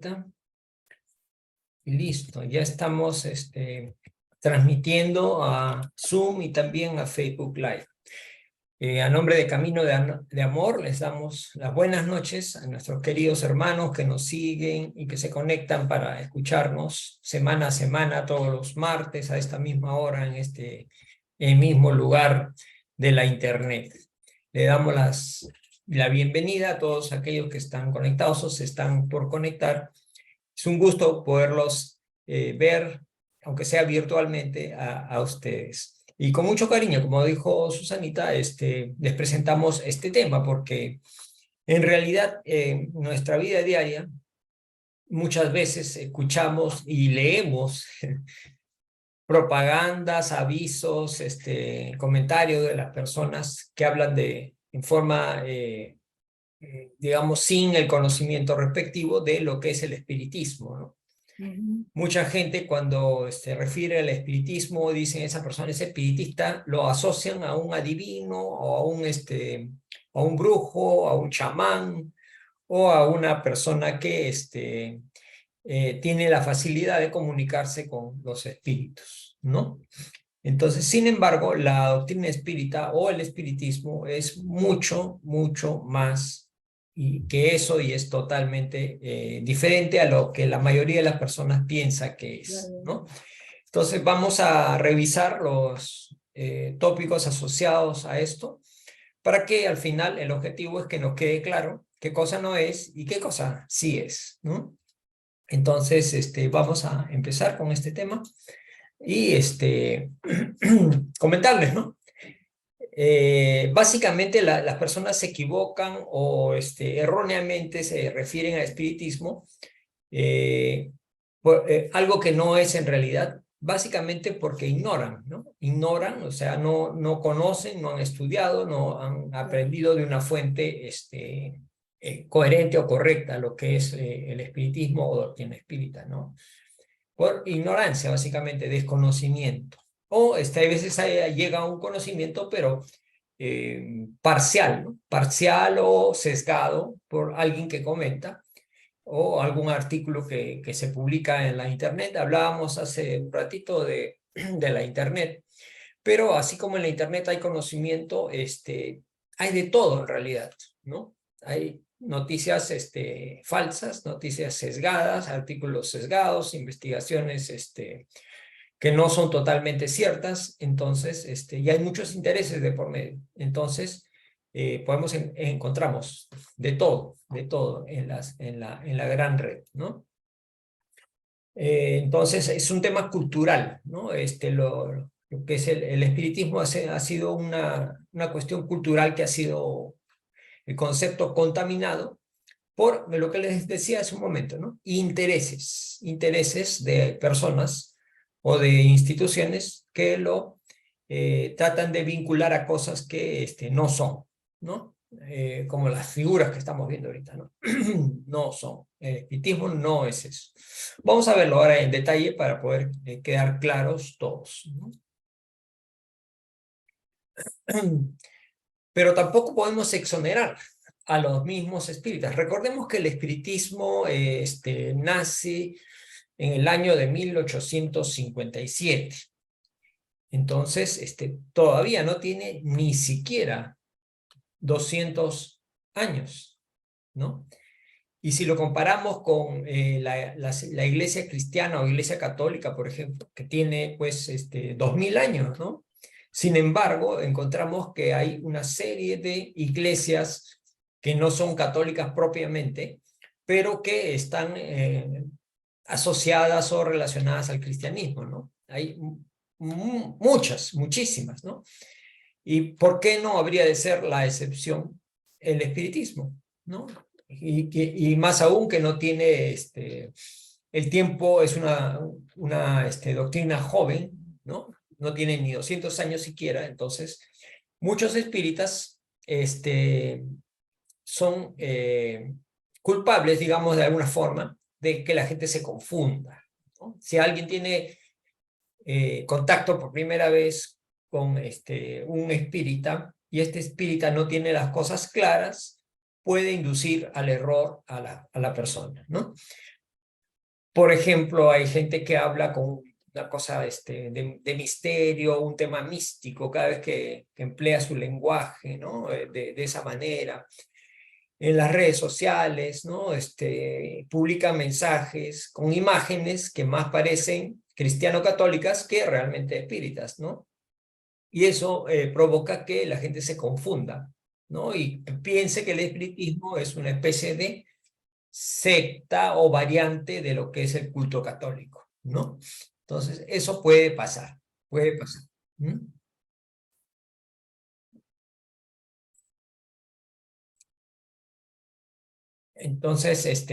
Susanita. Y listo, ya estamos transmitiendo a Zoom y también a Facebook Live. A nombre de Camino de Amor, les damos las buenas noches a nuestros queridos hermanos que nos siguen y que se conectan para escucharnos semana a semana, todos los martes a esta misma hora, en este mismo lugar de la Internet. Le damos la bienvenida a todos aquellos que están conectados o se están por conectar. Es un gusto poderlos ver, aunque sea virtualmente, a ustedes. Y con mucho cariño, como dijo Susanita, les presentamos este tema, porque en realidad en nuestra vida diaria muchas veces escuchamos y leemos propagandas, avisos, comentarios de las personas que hablan en forma, digamos, sin el conocimiento respectivo de lo que es el espiritismo, ¿no? Mucha gente cuando se refiere al espiritismo, dicen esa persona es espiritista, lo asocian a un adivino o a un brujo, a un chamán o a una persona que tiene la facilidad de comunicarse con los espíritus, ¿no? Entonces, sin embargo, la doctrina espírita o el espiritismo es mucho, mucho más que eso, y es totalmente diferente a lo que la mayoría de las personas piensa que es, ¿no? Entonces vamos a revisar los tópicos asociados a esto, para que al final el objetivo es que nos quede claro qué cosa no es y qué cosa sí es, ¿no? Entonces vamos a empezar con este tema y comentarles, ¿no? Básicamente las personas se equivocan o erróneamente se refieren al espiritismo algo que no es en realidad, básicamente porque ignoran, ¿no? Ignoran, o sea, no conocen, no han estudiado, no han aprendido de una fuente coherente o correcta lo que es el espiritismo o doctrina espírita, ¿no? Por ignorancia, básicamente, desconocimiento. O a veces llega a un conocimiento, pero parcial, ¿no? Parcial o sesgado por alguien que comenta, o algún artículo que se publica en la Internet. Hablábamos hace un ratito de la Internet, pero así como en la Internet hay conocimiento, hay de todo en realidad, ¿no? Hay noticias falsas, noticias sesgadas, artículos sesgados, investigaciones que no son totalmente ciertas. Entonces, y hay muchos intereses de por medio. Entonces, encontramos de todo en la gran red, ¿no? Entonces, es un tema cultural, ¿no? Lo que es el espiritismo ha sido una cuestión cultural que ha sido el concepto contaminado por lo que les decía hace un momento, ¿no? Intereses de personas o de instituciones que lo tratan de vincular a cosas que no son, ¿no? Como las figuras que estamos viendo ahorita, ¿no? No son. El espiritismo no es eso. Vamos a verlo ahora en detalle para poder quedar claros todos, ¿no? Pero tampoco podemos exonerar a los mismos espíritas. Recordemos que el espiritismo nace en el año de 1857. Entonces, todavía no tiene ni siquiera 200 años, ¿no? Y si lo comparamos con la iglesia cristiana o iglesia católica, por ejemplo, que tiene pues 2000 años, ¿no? Sin embargo, encontramos que hay una serie de iglesias que no son católicas propiamente, pero que están asociadas o relacionadas al cristianismo, ¿no? Hay muchas, muchísimas, ¿no? ¿Y por qué no habría de ser la excepción el espiritismo, ¿no? Y más aún que no tiene el tiempo, es una doctrina joven, ¿no? No tiene ni 200 años siquiera. Entonces muchos espíritas son culpables, digamos, de alguna forma, de que la gente se confunda, ¿no? Si alguien tiene contacto por primera vez con un espírita, y este espírita no tiene las cosas claras, puede inducir al error a la persona, ¿no? Por ejemplo, hay gente que habla con una cosa de misterio, un tema místico, cada vez que emplea su lenguaje, ¿no? De esa manera. En las redes sociales, ¿no? Publican mensajes con imágenes que más parecen cristiano-católicas que realmente espíritas, ¿no? Y eso provoca que la gente se confunda, ¿no? Y piense que el espiritismo es una especie de secta o variante de lo que es el culto católico, ¿no? Entonces, eso puede pasar, puede pasar. ¿Mm? Entonces,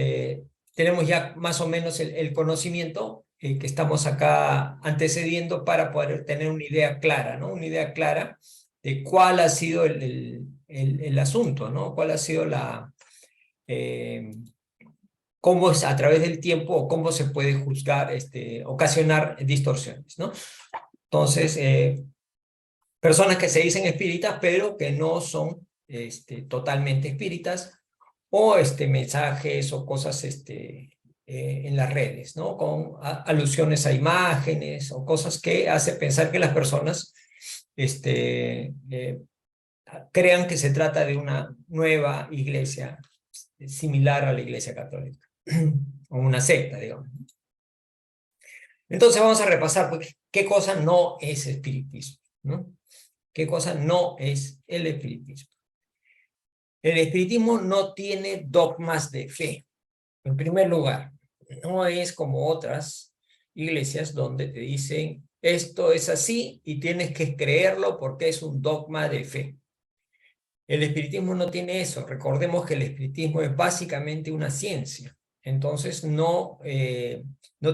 tenemos ya más o menos el conocimiento que estamos acá antecediendo para poder tener una idea clara, ¿no? Una idea clara de cuál ha sido el asunto, ¿no? Cuál ha sido eh, cómo es a través del tiempo o cómo se puede juzgar, ocasionar distorsiones, ¿no? Entonces, personas que se dicen espíritas, pero que no son totalmente espíritas, o mensajes o cosas en las redes, ¿no? Con alusiones a imágenes o cosas que hace pensar que las personas crean que se trata de una nueva iglesia similar a la iglesia católica, o una secta, digamos. Entonces vamos a repasar pues, qué cosa no es espiritismo, ¿no? ¿Qué cosa no es el espiritismo? El espiritismo no tiene dogmas de fe. En primer lugar, no es como otras iglesias donde te dicen esto es así y tienes que creerlo porque es un dogma de fe. El espiritismo no tiene eso. Recordemos que el espiritismo es básicamente una ciencia. Entonces no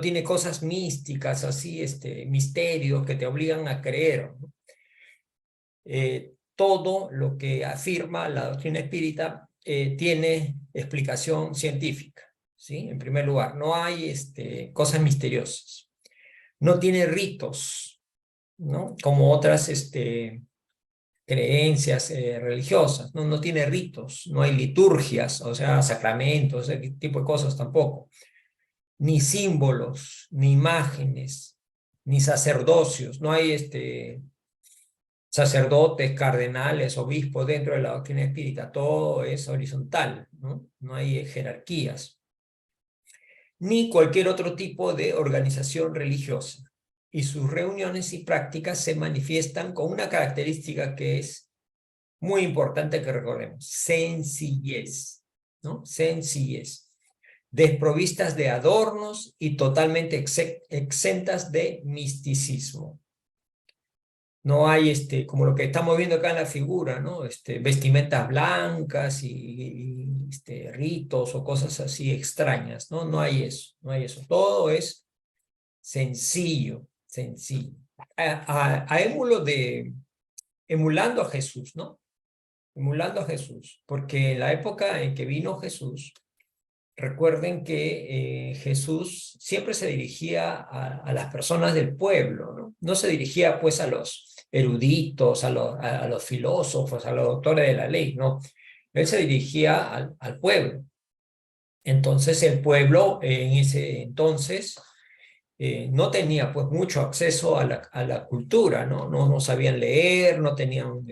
tiene cosas místicas, así, misterios que te obligan a creer, ¿no? Todo lo que afirma la doctrina espírita tiene explicación científica, ¿sí? En primer lugar, no hay cosas misteriosas. No tiene ritos, ¿no? Como otras creencias religiosas, ¿no? No tiene ritos, no hay liturgias, o sea, sacramentos, ese tipo de cosas tampoco. Ni símbolos, ni imágenes, ni sacerdocios, no hay sacerdotes, cardenales, obispos dentro de la doctrina espírita, todo es horizontal, ¿no? No hay jerarquías, ni cualquier otro tipo de organización religiosa. Y sus reuniones y prácticas se manifiestan con una característica que es muy importante que recordemos: sencillez, ¿no? Sencillez. Desprovistas de adornos y totalmente exentas de misticismo. No hay, como lo que estamos viendo acá en la figura, ¿no? Vestimentas blancas y ritos o cosas así extrañas, ¿no? No hay eso, no hay eso. Todo es sencillo, sencillo. A émulo emulando a Jesús, ¿no? Emulando a Jesús, porque en la época en que vino Jesús, recuerden que Jesús siempre se dirigía a las personas del pueblo, ¿no? No se dirigía pues a los eruditos, a los filósofos, a los doctores de la ley, no. Él se dirigía al pueblo. Entonces el pueblo en ese entonces no tenía pues mucho acceso a la cultura, ¿no? No sabían leer, no tenían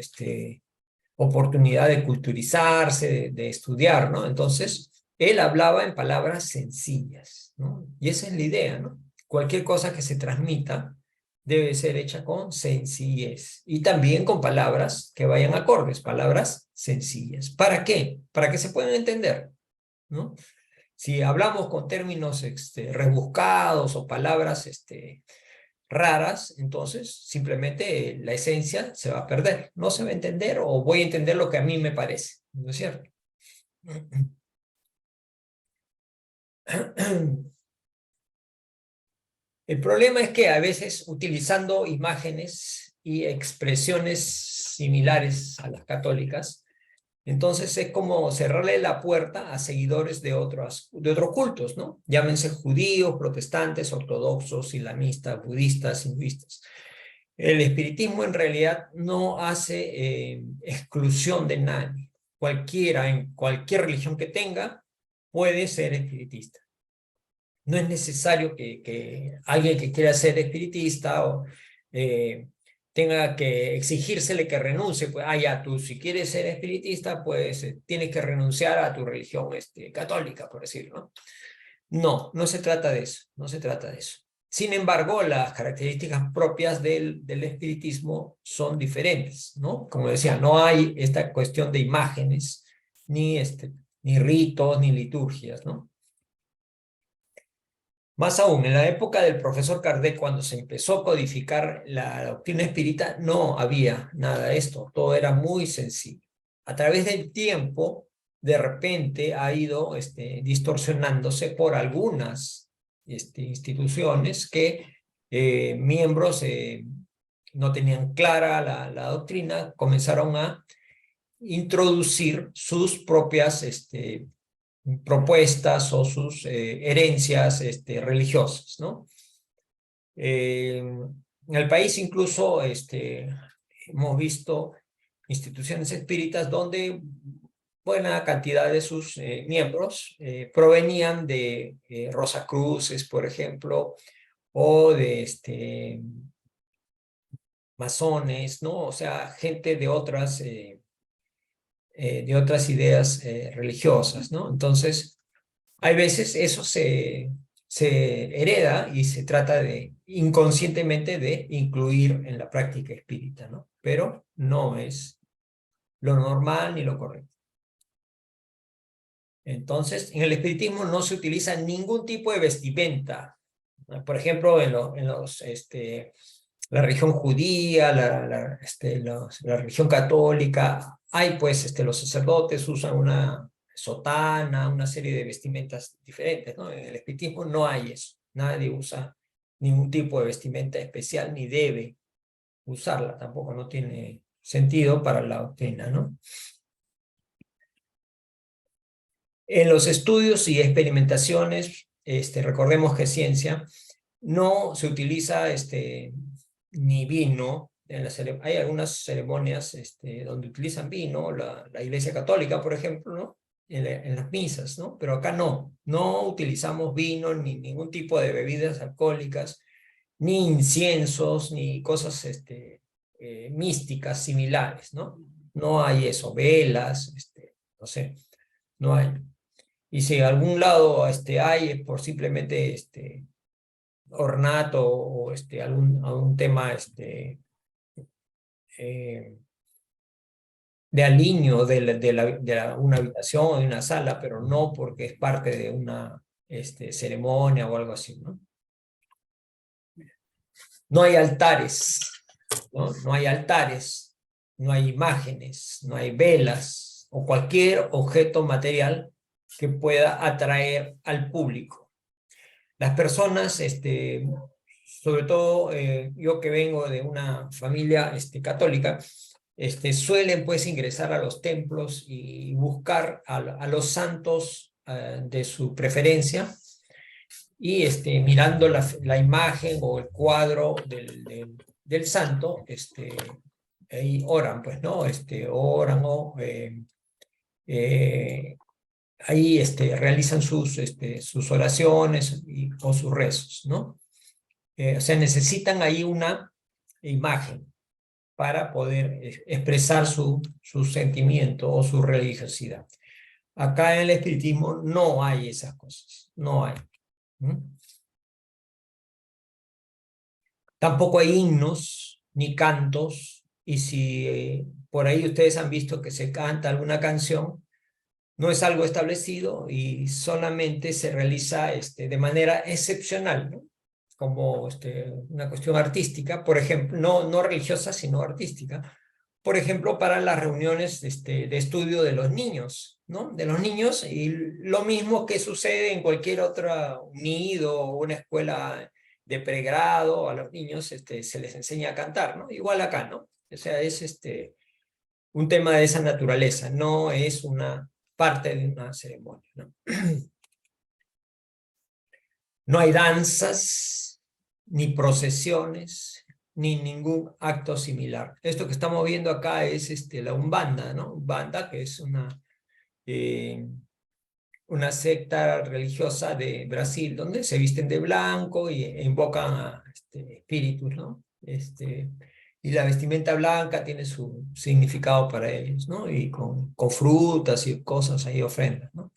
oportunidad de culturizarse, de estudiar, ¿no? Entonces, él hablaba en palabras sencillas, ¿no? Y esa es la idea, ¿no? Cualquier cosa que se transmita debe ser hecha con sencillez y también con palabras que vayan acordes, palabras sencillas. ¿Para qué? Para que se puedan entender, ¿no? Si hablamos con términos rebuscados o palabras raras, entonces simplemente la esencia se va a perder, no se va a entender o voy a entender lo que a mí me parece, ¿no es cierto? El problema es que a veces utilizando imágenes y expresiones similares a las católicas, entonces es como cerrarle la puerta a seguidores de otros cultos, ¿no? Llámense judíos, protestantes, ortodoxos, islamistas, budistas, hinduistas. El espiritismo en realidad no hace exclusión de nadie. Cualquiera, en cualquier religión que tenga, puede ser espiritista. No es necesario que alguien que quiera ser espiritista o tenga que exigírsele que renuncie. Pues, ya, tú si quieres ser espiritista, pues tienes que renunciar a tu religión católica, por decirlo, ¿no? No, no se trata de eso, no se trata de eso. Sin embargo, las características propias del espiritismo son diferentes, ¿no? Como decía, no hay esta cuestión de imágenes, ni, ni ritos, ni liturgias, ¿no? Más aún, en la época del profesor Kardec, cuando se empezó a codificar la doctrina espírita, no había nada de esto, todo era muy sencillo. A través del tiempo, de repente ha ido distorsionándose por algunas instituciones que miembros no tenían clara la doctrina, comenzaron a introducir sus propias propuestas o sus herencias religiosas, ¿no? En el país incluso hemos visto instituciones espíritas donde buena cantidad de sus miembros provenían de Rosacruces, por ejemplo, o de masones, ¿no? O sea, gente de otras ideas religiosas, ¿no? Entonces, hay veces eso se hereda y se trata de inconscientemente de incluir en la práctica espírita, ¿no? Pero no es lo normal ni lo correcto. Entonces, en el espiritismo no se utiliza ningún tipo de vestimenta. Por ejemplo, la religión judía, la religión católica, hay pues los sacerdotes usan una sotana, una serie de vestimentas diferentes, ¿no? En el espiritismo no hay eso. Nadie usa ningún tipo de vestimenta especial ni debe usarla, tampoco no tiene sentido para la doctrina, ¿no? En los estudios y experimentaciones, recordemos que ciencia, no se utiliza ni vino. Hay algunas ceremonias donde utilizan vino, la Iglesia Católica, por ejemplo, ¿no? En las misas, ¿no? Pero acá no utilizamos vino ni ningún tipo de bebidas alcohólicas, ni inciensos, ni cosas místicas similares, ¿no? No hay eso, velas, no sé, no hay. Y si en algún lado hay, es por simplemente ornato o algún tema eh, de aliño de una habitación o de una sala, pero no porque es parte de una ceremonia o algo así, ¿no? No hay altares, ¿no? No hay altares, no hay imágenes, no hay velas o cualquier objeto material que pueda atraer al público. Las personas, sobre todo yo que vengo de una familia católica, suelen pues ingresar a los templos y buscar a los santos de su preferencia y mirando la imagen o el cuadro del santo, ahí oran, pues, ¿no? Oran o ahí realizan sus oraciones o sus rezos, ¿no? O sea, necesitan ahí una imagen para poder expresar su sentimiento o su religiosidad. Acá en el espiritismo no hay esas cosas, no hay. Tampoco hay himnos ni cantos, y si por ahí ustedes han visto que se canta alguna canción, no es algo establecido y solamente se realiza de manera excepcional, ¿no? Como una cuestión artística, por ejemplo, no religiosa, sino artística. Por ejemplo, para las reuniones de estudio de los niños, ¿no? De los niños, y lo mismo que sucede en cualquier otro nido o una escuela de pregrado, a los niños se les enseña a cantar, ¿no? Igual acá, ¿no? O sea, es un tema de esa naturaleza, no es una parte de una ceremonia, ¿no? No hay danzas, ni procesiones, ni ningún acto similar. Esto que estamos viendo acá es la Umbanda, ¿no? Umbanda, que es una secta religiosa de Brasil, donde se visten de blanco y invocan a espíritus, ¿no? Y la vestimenta blanca tiene su significado para ellos, ¿no? Y con frutas y cosas ahí, ofrendas, ¿no?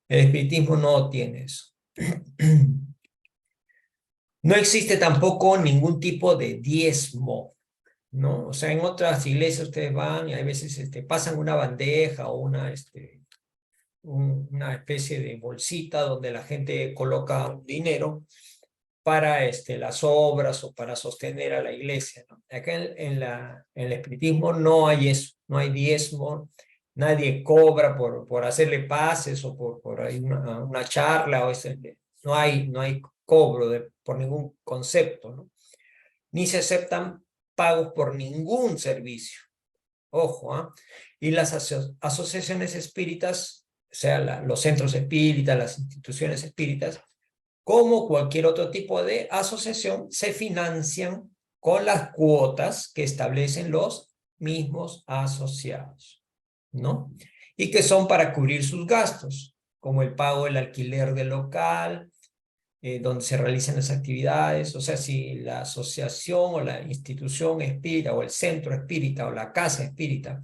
El espiritismo no tiene eso. No existe tampoco ningún tipo de diezmo, ¿no? O sea, en otras iglesias ustedes van y a veces pasan una bandeja o una especie de bolsita donde la gente coloca un dinero para las obras o para sostener a la iglesia, ¿no? Acá en el espiritismo no hay eso, no hay diezmo, nadie cobra por hacerle pases o por ahí una charla, no hay cobro por ningún concepto, ¿no? Ni se aceptan pagos por ningún servicio. Ojo, ¿ah? Y las asociaciones espíritas, o sea, los centros espíritas, las instituciones espíritas, como cualquier otro tipo de asociación, se financian con las cuotas que establecen los mismos asociados, ¿no? Y que son para cubrir sus gastos, como el pago del alquiler del local, donde se realizan las actividades. O sea, si la asociación o la institución espírita o el centro espírita o la casa espírita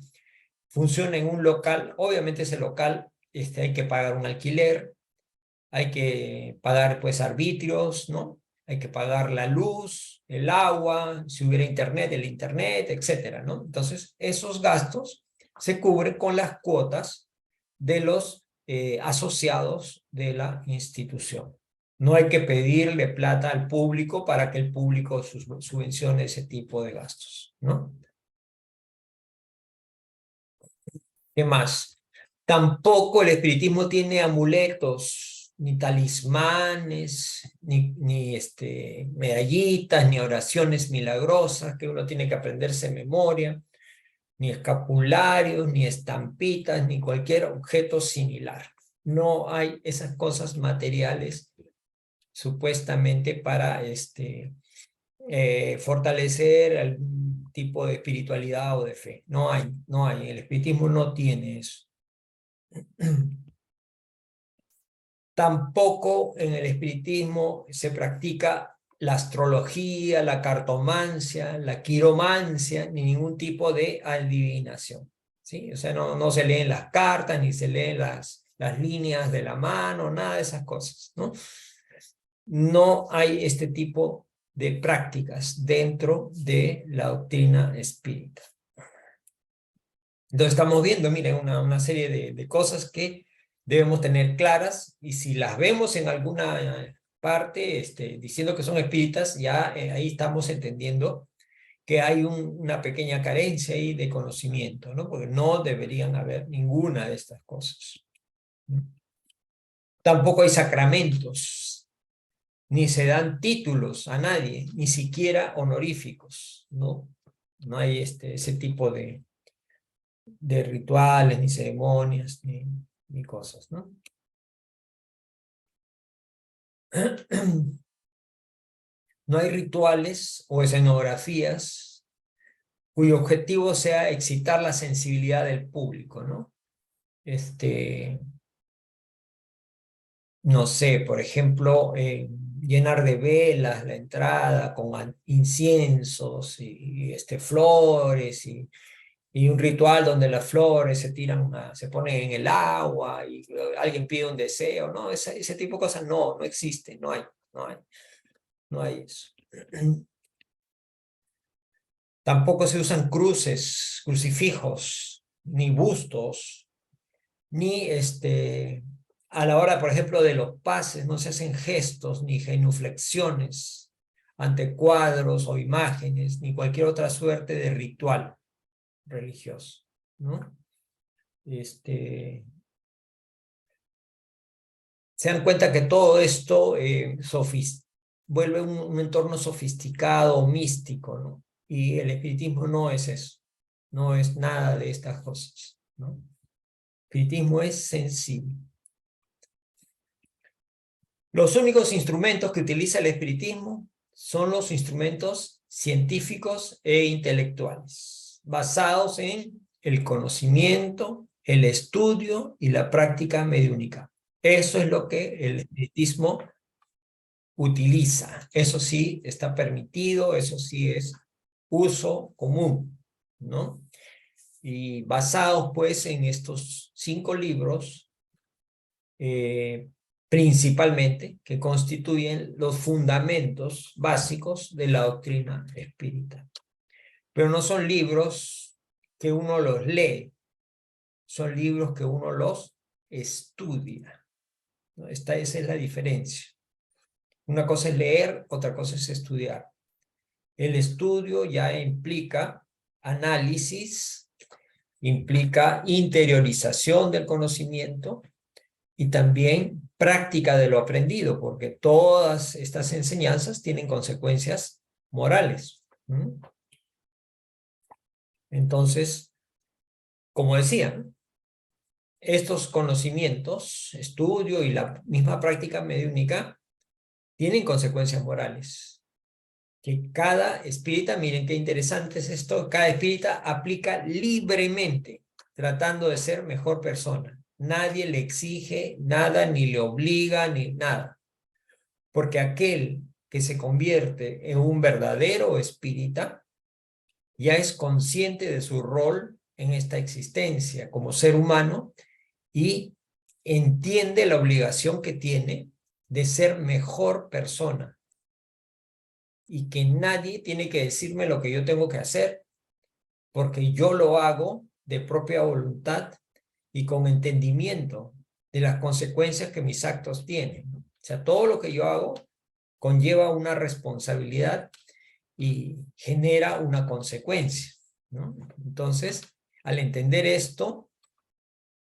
funciona en un local, obviamente ese local hay que pagar un alquiler, hay que pagar pues arbitrios, ¿no? Hay que pagar la luz, el agua, si hubiera internet, el internet, etcétera, ¿no? Entonces, esos gastos se cubren con las cuotas de los asociados de la institución. No hay que pedirle plata al público para que el público subvencione ese tipo de gastos, ¿no? ¿Qué más? Tampoco el espiritismo tiene amuletos, ni talismanes, ni medallitas, ni oraciones milagrosas que uno tiene que aprenderse de memoria, ni escapularios, ni estampitas, ni cualquier objeto similar. No hay esas cosas materiales supuestamente para fortalecer algún tipo de espiritualidad o de fe. No hay, no hay. El espiritismo no tiene eso. Tampoco en el espiritismo se practica la astrología, la cartomancia, la quiromancia, ni ningún tipo de adivinación, ¿sí? O sea, no se leen las cartas, ni se leen las líneas de la mano, nada de esas cosas, ¿no? No hay este tipo de prácticas dentro de la doctrina espírita. Entonces estamos viendo, miren, una serie de cosas que debemos tener claras, y si las vemos en alguna parte diciendo que son espíritas, ya ahí estamos entendiendo que hay una pequeña carencia ahí de conocimiento, ¿no? Porque no deberían haber ninguna de estas cosas. Tampoco hay sacramentos, ni se dan títulos a nadie, ni siquiera honoríficos, ¿no? No hay ese tipo de rituales, ni ceremonias, ni cosas, ¿no? No hay rituales o escenografías cuyo objetivo sea excitar la sensibilidad del público, ¿no? No sé, por ejemplo, llenar de velas la entrada con inciensos y flores y un ritual donde las flores se ponen en el agua y alguien pide un deseo, ¿no? Ese tipo de cosas no existe, no hay eso. Tampoco se usan cruces, crucifijos, ni bustos, ni a la hora, por ejemplo, de los pases, no se hacen gestos ni genuflexiones ante cuadros o imágenes, ni cualquier otra suerte de ritual religioso, ¿no? Se dan cuenta que todo esto vuelve un entorno sofisticado, místico, ¿no? Y el espiritismo no es eso, no es nada de estas cosas, ¿no? El espiritismo es sensible. Los únicos instrumentos que utiliza el espiritismo son los instrumentos científicos e intelectuales, basados en el conocimiento, el estudio y la práctica mediúnica. Eso es lo que el espiritismo utiliza. Eso sí está permitido, eso sí es uso común, ¿no? Y basados pues en estos 5 libros, principalmente, que constituyen los fundamentos básicos de la doctrina espírita. Pero no son libros que uno los lee, son libros que uno los estudia, ¿no? Esa es la diferencia. Una cosa es leer, otra cosa es estudiar. El estudio ya implica análisis, implica interiorización del conocimiento y también práctica de lo aprendido, porque todas estas enseñanzas tienen consecuencias morales. Entonces, como decía, estos conocimientos, estudio y la misma práctica mediúnica tienen consecuencias morales. Que cada espírita, miren qué interesante es esto, cada espírita aplica libremente, tratando de ser mejor persona. Nadie le exige nada, ni le obliga, ni nada. Porque aquel que se convierte en un verdadero espírita ya es consciente de su rol en esta existencia como ser humano y entiende la obligación que tiene de ser mejor persona y que nadie tiene que decirme lo que yo tengo que hacer, porque yo lo hago de propia voluntad y con entendimiento de las consecuencias que mis actos tienen, ¿no? O sea, todo lo que yo hago conlleva una responsabilidad y genera una consecuencia, ¿no? Entonces, al entender esto,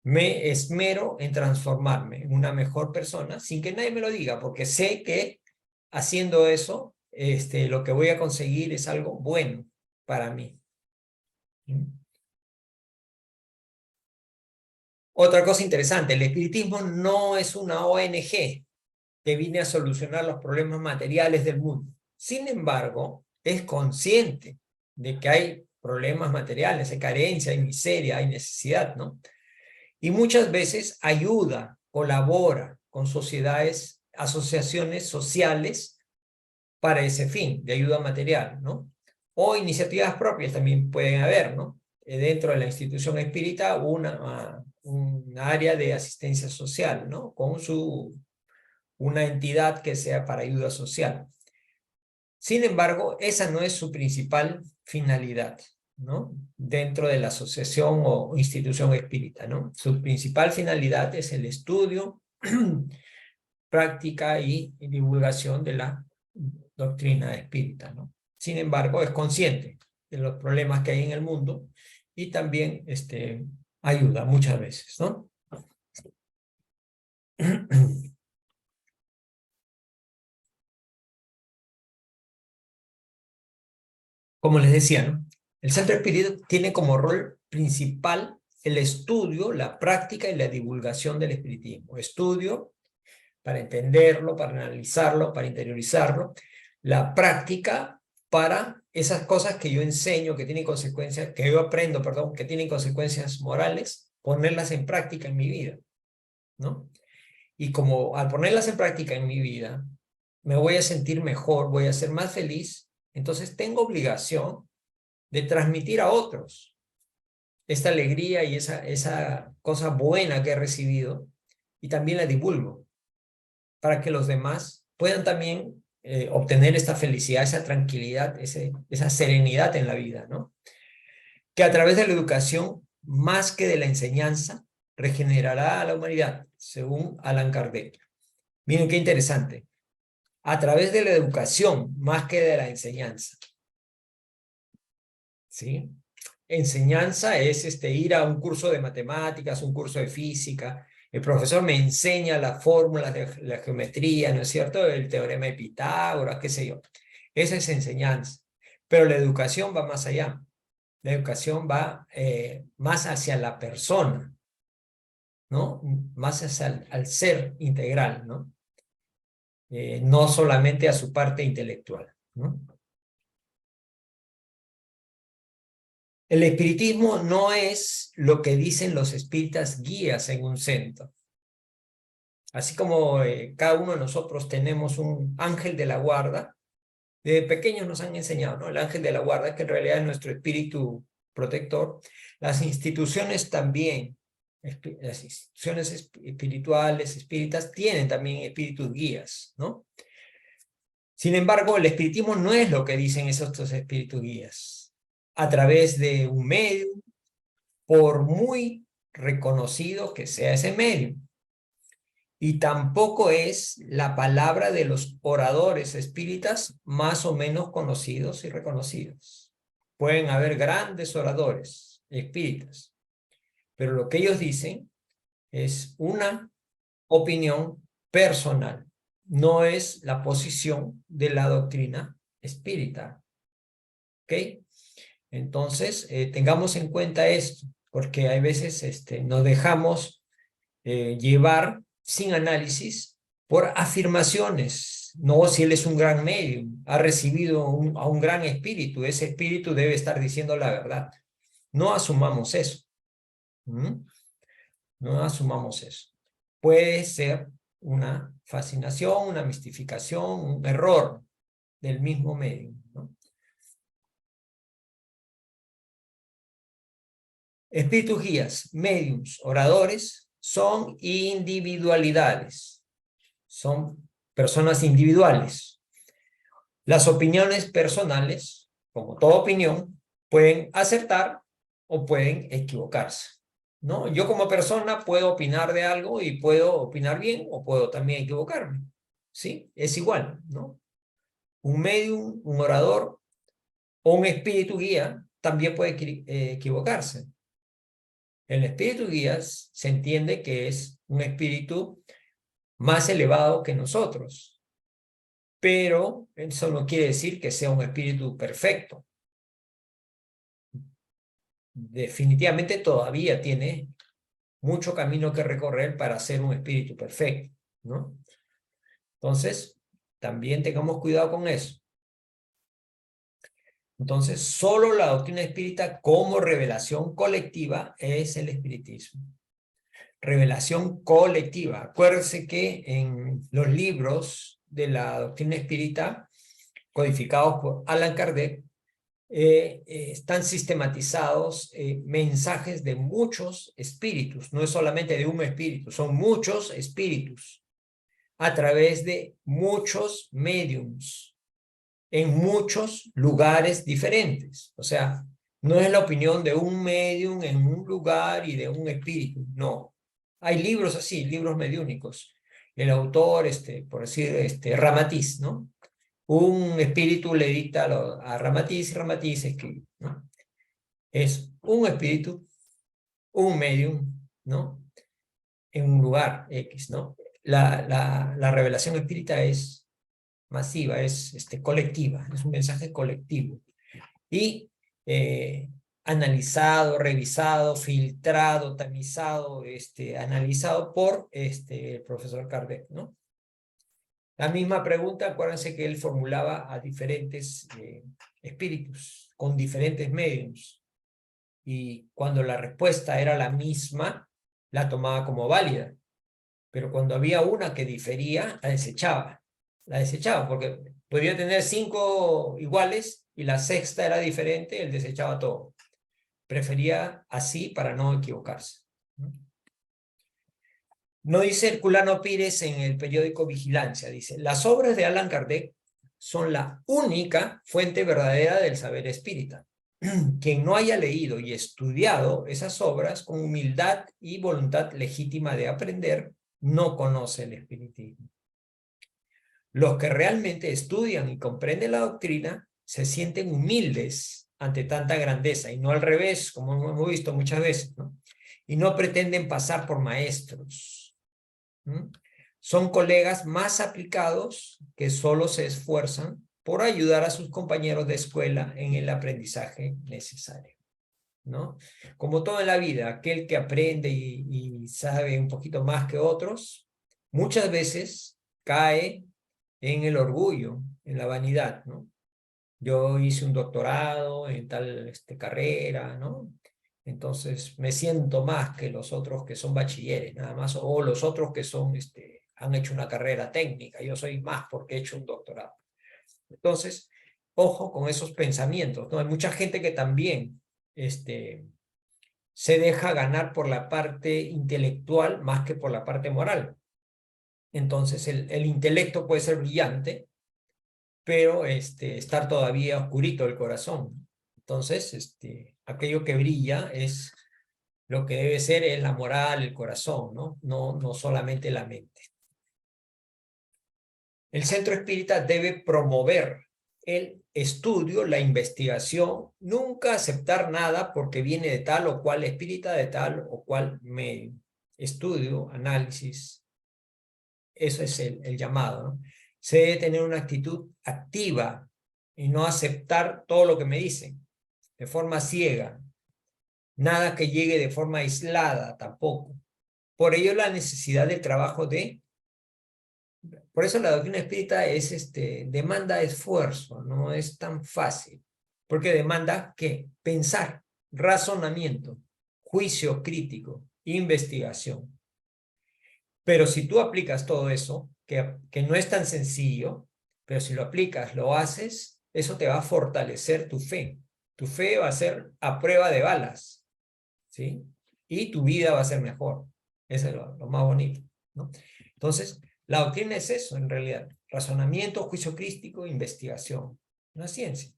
me esmero en transformarme en una mejor persona sin que nadie me lo diga, porque sé que haciendo eso, lo que voy a conseguir es algo bueno para mí. Otra cosa interesante, el espiritismo no es una ONG que viene a solucionar los problemas materiales del mundo. Sin embargo, es consciente de que hay problemas materiales, hay carencia, hay miseria, hay necesidad, ¿no? Y muchas veces ayuda, colabora con sociedades, asociaciones sociales para ese fin, de ayuda material, ¿no? O iniciativas propias también pueden haber, ¿no? Dentro de la institución espírita, un área de asistencia social, ¿no? Con una entidad que sea para ayuda social. Sin embargo, esa no es su principal finalidad, ¿no? Dentro de la asociación o institución espírita, ¿no? Su principal finalidad es el estudio, práctica y divulgación de la doctrina espírita, ¿no? Sin embargo, es consciente de los problemas que hay en el mundo y también ayuda muchas veces, ¿no? Como les decía, ¿no? El centro espírita tiene como rol principal el estudio, la práctica y la divulgación del espiritismo. Estudio para entenderlo, para analizarlo, para interiorizarlo. La práctica para esas cosas que yo enseño, que tienen consecuencias, que yo aprendo, perdón, que tienen consecuencias morales, ponerlas en práctica en mi vida, ¿no? Y como al ponerlas en práctica en mi vida, me voy a sentir mejor, voy a ser más feliz, entonces tengo obligación de transmitir a otros esta alegría y esa cosa buena que he recibido y también la divulgo para que los demás puedan también obtener esta felicidad, esa tranquilidad, esa serenidad en la vida, ¿no? Que a través de la educación, más que de la enseñanza, regenerará a la humanidad, según Allan Kardec. Miren qué interesante. A través de la educación, más que de la enseñanza. ¿Sí? Enseñanza es ir a un curso de matemáticas, un curso de física. El profesor me enseña las fórmulas de la geometría, ¿no es cierto? El teorema de Pitágoras, qué sé yo. Esa es enseñanza. Pero la educación va más allá. La educación va más hacia la persona, ¿no? Más hacia al ser integral, ¿no? No solamente a su parte intelectual, ¿no? El espiritismo no es lo que dicen los espíritas guías en un centro. Así como cada uno de nosotros tenemos un ángel de la guarda, de pequeños nos han enseñado, ¿no? El ángel de la guarda, que en realidad es nuestro espíritu protector. Las instituciones también, las instituciones espirituales, espíritas, tienen también espíritus guías, ¿no? Sin embargo, el espiritismo no es lo que dicen esos espíritus guías. A través de un medium, por muy reconocido que sea ese medium. Y tampoco es la palabra de los oradores espíritas más o menos conocidos y reconocidos. Pueden haber grandes oradores espíritas, pero lo que ellos dicen es una opinión personal, no es la posición de la doctrina espírita. ¿Ok? Entonces, tengamos en cuenta esto, porque hay veces nos dejamos llevar sin análisis por afirmaciones. No, si él es un gran medium, ha recibido a un gran espíritu, ese espíritu debe estar diciendo la verdad. No asumamos eso. ¿Mm? No asumamos eso. Puede ser una fascinación, una mistificación, un error del mismo medium, ¿no? Espíritus guías, mediums, oradores, son individualidades. Son personas individuales. Las opiniones personales, como toda opinión, pueden acertar o pueden equivocarse, ¿no? Yo como persona puedo opinar de algo y puedo opinar bien o puedo también equivocarme, ¿sí? Es igual, ¿no? Un medium, un orador o un espíritu guía también puede equivocarse. El espíritu guía se entiende que es un espíritu más elevado que nosotros, pero eso no quiere decir que sea un espíritu perfecto. Definitivamente todavía tiene mucho camino que recorrer para ser un espíritu perfecto, ¿no? Entonces, también tengamos cuidado con eso. Entonces, solo la doctrina espírita como revelación colectiva es el espiritismo. Revelación colectiva. Acuérdense que en los libros de la doctrina espírita, codificados por Allan Kardec, están sistematizados mensajes de muchos espíritus, no es solamente de un espíritu, son muchos espíritus a través de muchos mediums en muchos lugares diferentes. O sea, no es la opinión de un medium en un lugar y de un espíritu, no. Hay libros así, libros mediúnicos. El autor, por decir, Ramatiz, ¿no? Un espíritu le dicta a Ramatiz y Ramatiz escribe, ¿no? Es un espíritu, un medium, ¿no? En un lugar X, ¿no? La revelación espírita es masiva, es colectiva, es un mensaje colectivo. Y analizado, revisado, filtrado, tamizado, analizado por el profesor Kardec, ¿no? La misma pregunta, acuérdense que él formulaba a diferentes espíritus, con diferentes medios, y cuando la respuesta era la misma, la tomaba como válida, pero cuando había una que difería, la desechaba, porque podía tener 5 iguales y la sexta era diferente, él desechaba todo. Prefería así para no equivocarse. No dice Herculano Pires en el periódico Vigilancia, dice, las obras de Allan Kardec son la única fuente verdadera del saber espírita. Quien no haya leído y estudiado esas obras con humildad y voluntad legítima de aprender, no conoce el espiritismo. Los que realmente estudian y comprenden la doctrina se sienten humildes ante tanta grandeza y no al revés, como hemos visto muchas veces, ¿no? Y no pretenden pasar por maestros. Son colegas más aplicados que solo se esfuerzan por ayudar a sus compañeros de escuela en el aprendizaje necesario, ¿no? Como todo en la vida, aquel que aprende y sabe un poquito más que otros, muchas veces cae en el orgullo, en la vanidad, ¿no? Yo hice un doctorado en tal carrera, ¿no? Entonces me siento más que los otros que son bachilleres, nada más, o los otros que son, han hecho una carrera técnica, yo soy más porque he hecho un doctorado. Entonces, ojo con esos pensamientos, ¿no? Hay mucha gente que también se deja ganar por la parte intelectual más que por la parte moral. Entonces, el intelecto puede ser brillante, pero estar todavía oscurito el corazón. Entonces, aquello que brilla es lo que debe ser es la moral, el corazón, ¿no? No solamente la mente. El centro espírita debe promover el estudio, la investigación, nunca aceptar nada porque viene de tal o cual espírita, de tal o cual medio. Estudio, análisis, eso es el llamado, ¿no? Se debe tener una actitud activa y no aceptar todo lo que me dicen de forma ciega. Nada que llegue de forma aislada tampoco. Por ello la necesidad del trabajo por eso la doctrina espírita demanda esfuerzo, no es tan fácil, porque demanda ¿qué? Pensar, razonamiento, juicio crítico, investigación. Pero si tú aplicas todo eso, que no es tan sencillo, pero si lo aplicas, lo haces, eso te va a fortalecer tu fe. Tu fe va a ser a prueba de balas, ¿sí? Y tu vida va a ser mejor. Eso es lo más bonito, ¿no? Entonces, la doctrina es eso, en realidad. Razonamiento, juicio crítico, investigación. Una ciencia.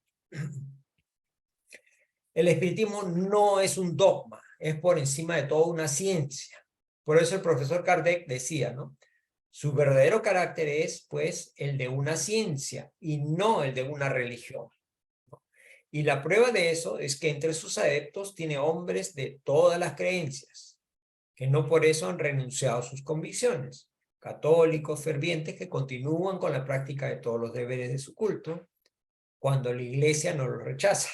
El espiritismo no es un dogma, es por encima de todo una ciencia. Por eso el profesor Kardec decía, ¿no? Su verdadero carácter es, pues, el de una ciencia y no el de una religión. Y la prueba de eso es que entre sus adeptos tiene hombres de todas las creencias, que no por eso han renunciado a sus convicciones. Católicos fervientes que continúan con la práctica de todos los deberes de su culto, cuando la iglesia no los rechaza.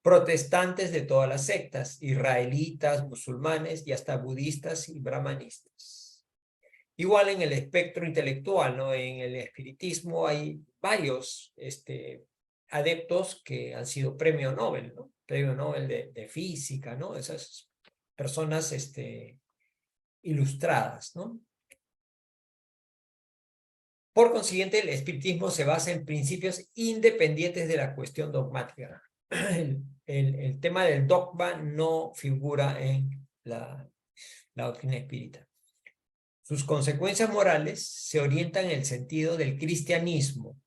Protestantes de todas las sectas, israelitas, musulmanes y hasta budistas y brahmanistas. Igual en el espectro intelectual, ¿no? En el espiritismo hay varios adeptos que han sido premio Nobel, ¿no? Premio Nobel de física, ¿no? Esas personas ilustradas, ¿no? Por consiguiente, el espiritismo se basa en principios independientes de la cuestión dogmática. El tema del dogma no figura en la doctrina espírita. Sus consecuencias morales se orientan en el sentido del cristianismo,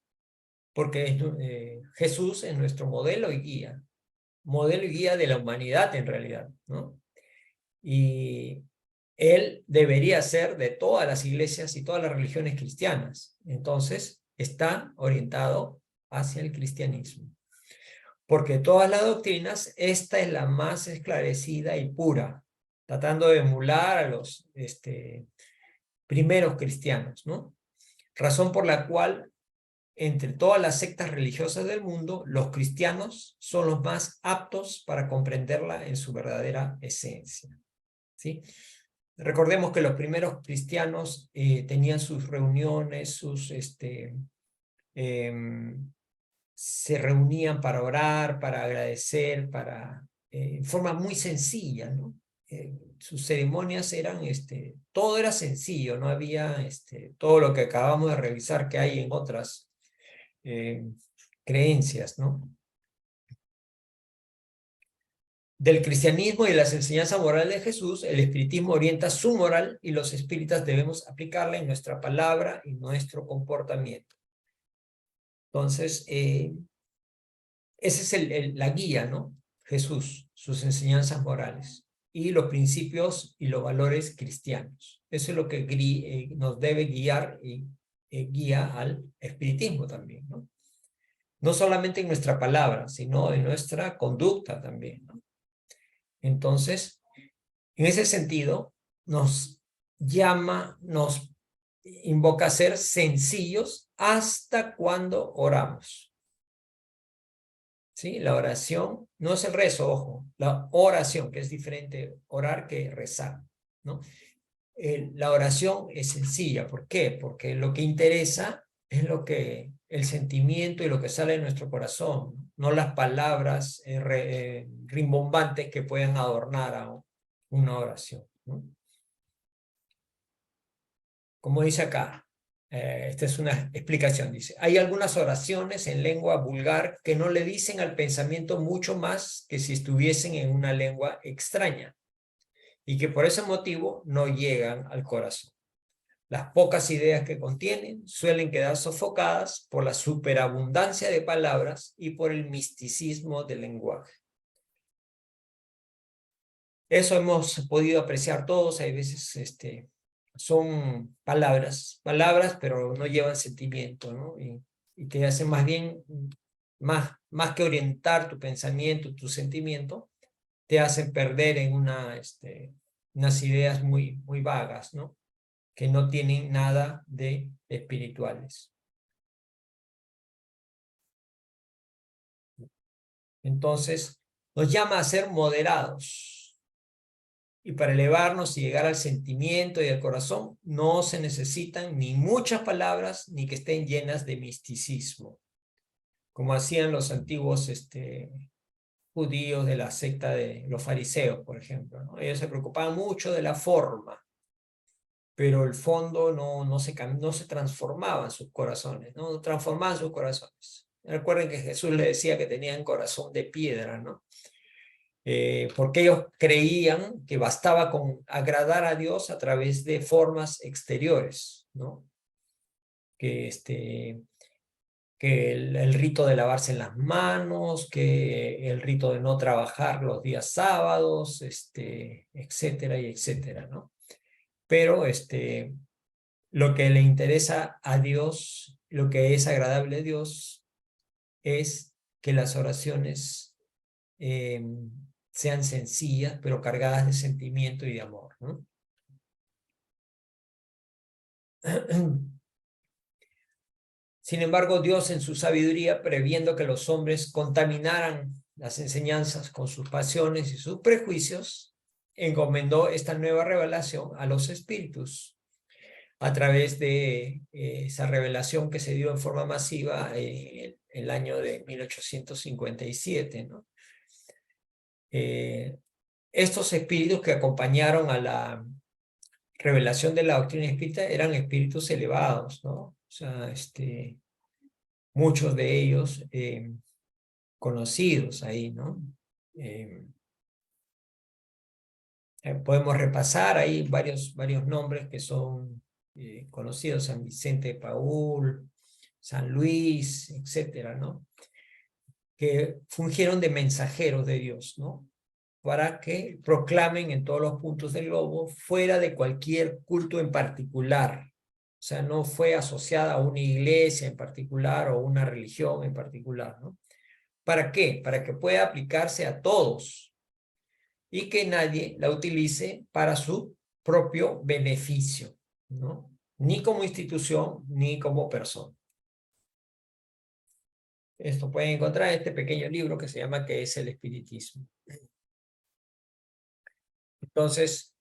porque Jesús es nuestro modelo y guía de la humanidad en realidad, ¿no? Y él debería ser de todas las iglesias y todas las religiones cristianas. Entonces, está orientado hacia el cristianismo. Porque todas las doctrinas, esta es la más esclarecida y pura, tratando de emular a los primeros cristianos, ¿no? Razón por la cual, entre todas las sectas religiosas del mundo, los cristianos son los más aptos para comprenderla en su verdadera esencia, ¿sí? Recordemos que los primeros cristianos tenían sus reuniones, se reunían para orar, para agradecer, en forma muy sencilla, ¿no? Sus ceremonias eran, todo era sencillo, no había todo lo que acabamos de revisar que hay en otras creencias, ¿no? Del cristianismo y de las enseñanzas morales de Jesús, el espiritismo orienta su moral y los espíritas debemos aplicarla en nuestra palabra y nuestro comportamiento. Entonces, esa es la guía, ¿no? Jesús, sus enseñanzas morales y los principios y los valores cristianos. Eso es lo que nos debe guiar y guía al espiritismo también, ¿no? No solamente en nuestra palabra, sino en nuestra conducta también, ¿no? Entonces, en ese sentido, nos invoca a ser sencillos hasta cuando oramos. ¿Sí? La oración no es el rezo, ojo, la oración, que es diferente orar que rezar, ¿no? La oración es sencilla, ¿por qué? Porque lo que interesa es lo que el sentimiento y lo que sale de nuestro corazón, no las palabras rimbombantes que pueden adornar a una oración, ¿no? Como dice acá, esta es una explicación, dice, hay algunas oraciones en lengua vulgar que no le dicen al pensamiento mucho más que si estuviesen en una lengua extraña y que por ese motivo no llegan al corazón. Las pocas ideas que contienen suelen quedar sofocadas por la superabundancia de palabras y por el misticismo del lenguaje. Eso hemos podido apreciar todos. Hay veces son palabras, pero no llevan sentimiento, ¿no? Y te hacen más bien, más que orientar tu pensamiento, tu sentimiento, te hacen perder en unas ideas muy vagas, ¿no? Que no tienen nada de espirituales. Entonces, nos llama a ser moderados. Y para elevarnos y llegar al sentimiento y al corazón, no se necesitan ni muchas palabras, ni que estén llenas de misticismo, como hacían los antiguos judíos de la secta de los fariseos, por ejemplo, ¿no? Ellos se preocupaban mucho de la forma, pero el fondo no se transformaba en sus corazones, no transformaban sus corazones. Recuerden que Jesús les decía que tenían corazón de piedra, ¿no? Porque ellos creían que bastaba con agradar a Dios a través de formas exteriores, ¿no? Que el rito de lavarse las manos, que el rito de no trabajar los días sábados, etcétera y etcétera, ¿no? Pero lo que le interesa a Dios, lo que es agradable a Dios, es que las oraciones sean sencillas, pero cargadas de sentimiento y de amor, ¿no? Sin embargo, Dios en su sabiduría, previendo que los hombres contaminaran las enseñanzas con sus pasiones y sus prejuicios, encomendó esta nueva revelación a los espíritus a través de esa revelación que se dio en forma masiva en el año de 1857, ¿no? Estos espíritus que acompañaron a la revelación de la doctrina espírita eran espíritus elevados, ¿no? O sea, muchos de ellos conocidos ahí, ¿no? Podemos repasar ahí varios nombres que son conocidos: San Vicente de Paúl, San Luis, etcétera, ¿no? Que fungieron de mensajeros de Dios, ¿no? Para que proclamen en todos los puntos del globo, fuera de cualquier culto en particular. O sea, no fue asociada a una iglesia en particular o una religión en particular, ¿no? ¿Para qué? Para que pueda aplicarse a todos y que nadie la utilice para su propio beneficio, ¿no? Ni como institución, ni como persona. Esto pueden encontrar en este pequeño libro que se llama ¿Qué es el espiritismo? Entonces,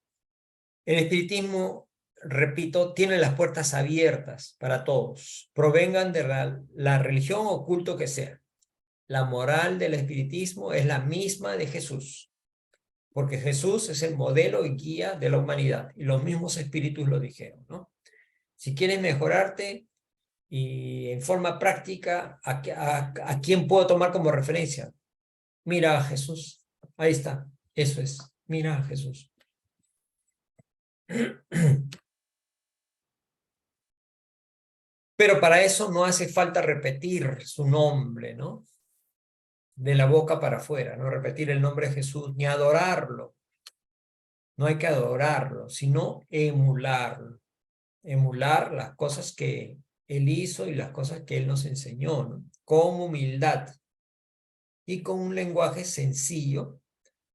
el espiritismo, repito, tiene las puertas abiertas para todos, provengan de la religión o culto que sea. La moral del espiritismo es la misma de Jesús, porque Jesús es el modelo y guía de la humanidad, y los mismos espíritus lo dijeron, ¿no? Si quieres mejorarte y en forma práctica, ¿a quién puedo tomar como referencia? Mira a Jesús. Ahí está. Eso es. Mira a Jesús. Pero para eso no hace falta repetir su nombre, ¿no? De la boca para afuera, no repetir el nombre de Jesús, ni adorarlo. No hay que adorarlo, sino emularlo. Emular las cosas que Él hizo y las cosas que Él nos enseñó, ¿no? Con humildad y con un lenguaje sencillo,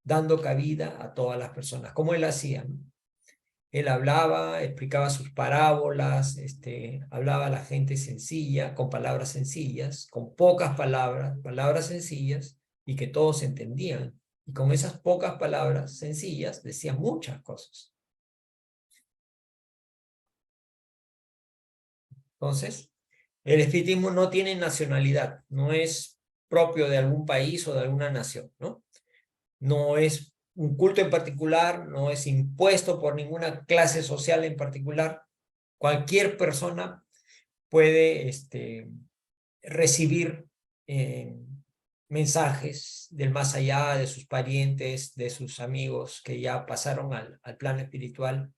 dando cabida a todas las personas, como Él hacía, ¿no? Él hablaba, explicaba sus parábolas, hablaba a la gente sencilla, con palabras sencillas, con pocas palabras, palabras sencillas, y que todos entendían. Y con esas pocas palabras sencillas decía muchas cosas. Entonces, El espiritismo no tiene nacionalidad, no es propio de algún país o de alguna nación, ¿no? No es un culto en particular, no es impuesto por ninguna clase social en particular. Cualquier persona puede recibir eh, mensajes del más allá, de sus parientes, de sus amigos que ya pasaron al plano espiritual.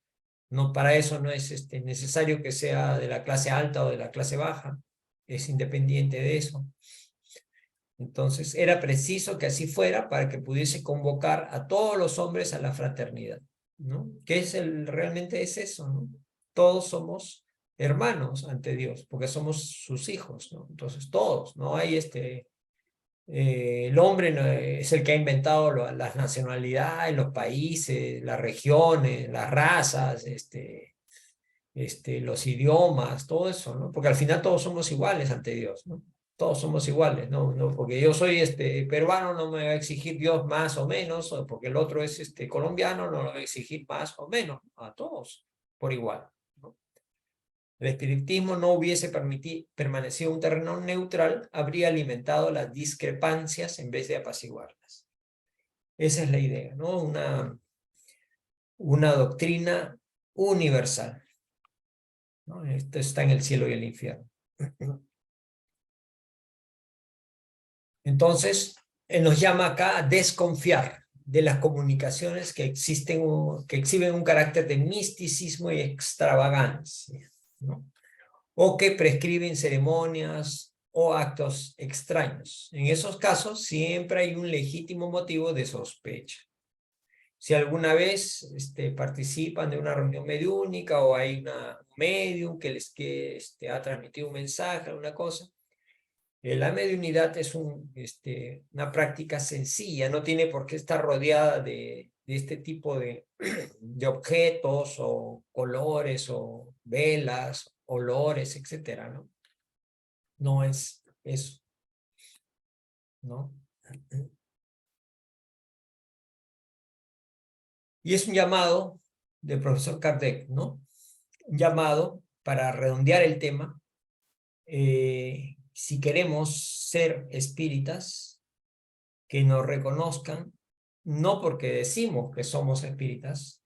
No, para eso no es necesario que sea de la clase alta o de la clase baja, es independiente de eso. Entonces era preciso que así fuera para que pudiese convocar a todos los hombres a la fraternidad, ¿no? Que realmente es eso, ¿no? Todos somos hermanos ante Dios, porque somos sus hijos, ¿no? Entonces todos, no hay el hombre no, es el que ha inventado las nacionalidades, los países, las regiones, las razas, los idiomas, todo eso, ¿no? Porque al final todos somos iguales ante Dios, ¿no? Todos somos iguales, ¿no? No, porque yo soy peruano, no me va a exigir Dios más o menos, o porque el otro es colombiano, no lo va a exigir más o menos, a todos por igual, ¿no? El espiritismo no hubiese permanecido un terreno neutral, habría alimentado las discrepancias en vez de apaciguarlas. Esa es la idea, ¿no? Una doctrina universal, ¿no? Esto está en el cielo y el infierno. Entonces, él nos llama acá a desconfiar de las comunicaciones que exhiben un carácter de misticismo y extravagancia, ¿no? O que prescriben ceremonias o actos extraños. En esos casos siempre hay un legítimo motivo de sospecha. Si alguna vez participan de una reunión mediúnica o hay un medium que ha transmitido un mensaje, alguna cosa, la mediunidad es una práctica sencilla, no tiene por qué estar rodeada de este tipo de objetos o colores o velas, olores, etcétera, ¿no? No es eso, ¿no? Y es un llamado del profesor Kardec, ¿no? Un llamado para redondear el tema. Si queremos ser espíritas, que nos reconozcan, no porque decimos que somos espíritas,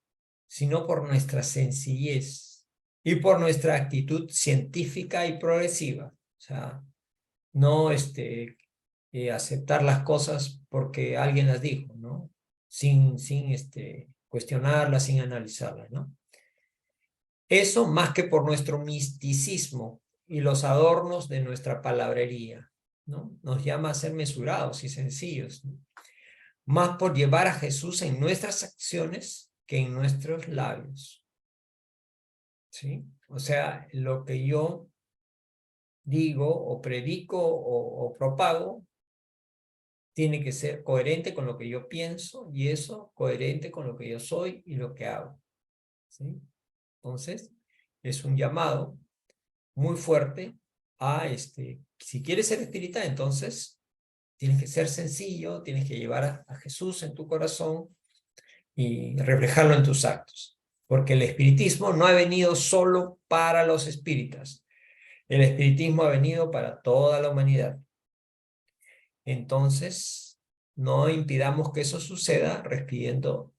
sino por nuestra sencillez y por nuestra actitud científica y progresiva. O sea, no aceptar las cosas porque alguien las dijo, ¿no? Sin cuestionarlas, sin analizarlas, ¿no? Eso más que por nuestro misticismo y los adornos de nuestra palabrería, ¿no? Nos llama a ser mesurados y sencillos, ¿no? Más por llevar a Jesús en nuestras acciones que en nuestros labios, ¿sí? O sea, lo que yo digo o predico o propago tiene que ser coherente con lo que yo pienso y eso coherente con lo que yo soy y lo que hago, ¿sí? Entonces, es un llamado muy fuerte a si quieres ser espírita, entonces tienes que ser sencillo, tienes que llevar a Jesús en tu corazón y reflejarlo en tus actos. Porque el espiritismo no ha venido solo para los espíritas. El espiritismo ha venido para toda la humanidad. Entonces, no impidamos que eso suceda revistiendo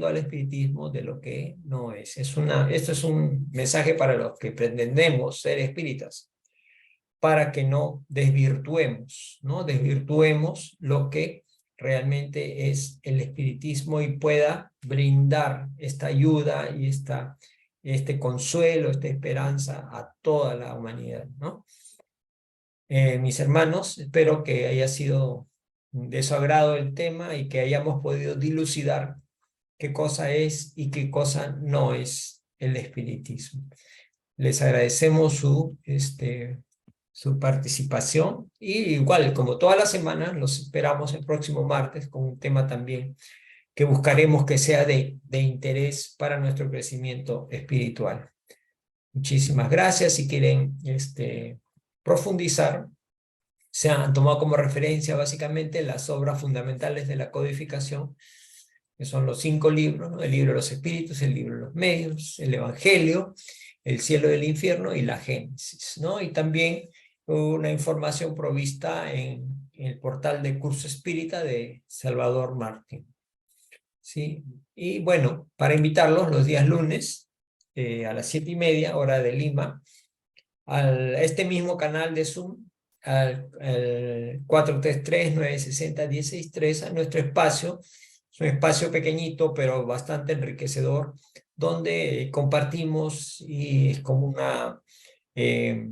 al espiritismo de lo que no es. Esto es un mensaje para los que pretendemos ser espíritas, para que no desvirtuemos, ¿no? Desvirtuemos lo que realmente es el espiritismo y pueda brindar esta ayuda y este consuelo, esta esperanza a toda la humanidad, ¿no? Mis hermanos, espero que haya sido de su agrado el tema y que hayamos podido dilucidar qué cosa es y qué cosa no es el espiritismo. Les agradecemos su participación y igual, como toda la semana, los esperamos el próximo martes con un tema también que buscaremos que sea de interés para nuestro crecimiento espiritual. Muchísimas gracias. Si quieren profundizar, se han tomado como referencia básicamente las obras fundamentales de la codificación, que son los 5 libros, ¿no? El libro de los espíritus, el libro de los medios, el Evangelio el cielo y el infierno y la Génesis, ¿no? Y también una información provista en el portal de Curso Espírita de Salvador Martín, ¿sí? Y bueno, para invitarlos los días lunes a las 7:30, hora de Lima, a este mismo canal de Zoom, al 433-960-163, a nuestro espacio. Es un espacio pequeñito, pero bastante enriquecedor, donde compartimos y es eh,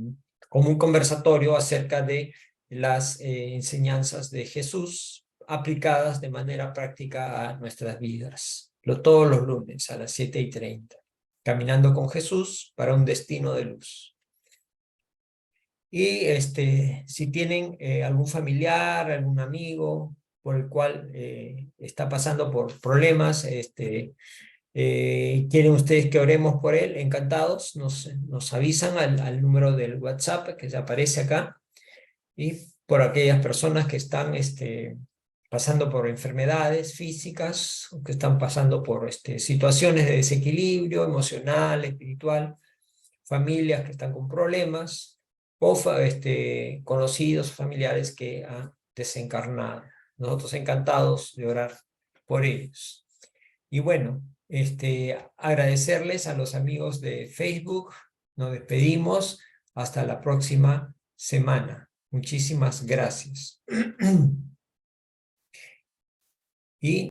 como un conversatorio acerca de las enseñanzas de Jesús aplicadas de manera práctica a nuestras vidas. Todos los lunes a las 7:30. Caminando con Jesús para un destino de luz. Y si tienen algún familiar, algún amigo por el cual está pasando por problemas, quieren ustedes que oremos por él, encantados, nos avisan al número del WhatsApp que ya aparece acá, y por aquellas personas que están pasando por enfermedades físicas, o que están pasando por situaciones de desequilibrio emocional, espiritual, familias que están con problemas, o conocidos, familiares que han desencarnado. Nosotros encantados de orar por ellos. Y bueno, agradecerles a los amigos de Facebook. Nos despedimos hasta la próxima semana. Muchísimas gracias. Y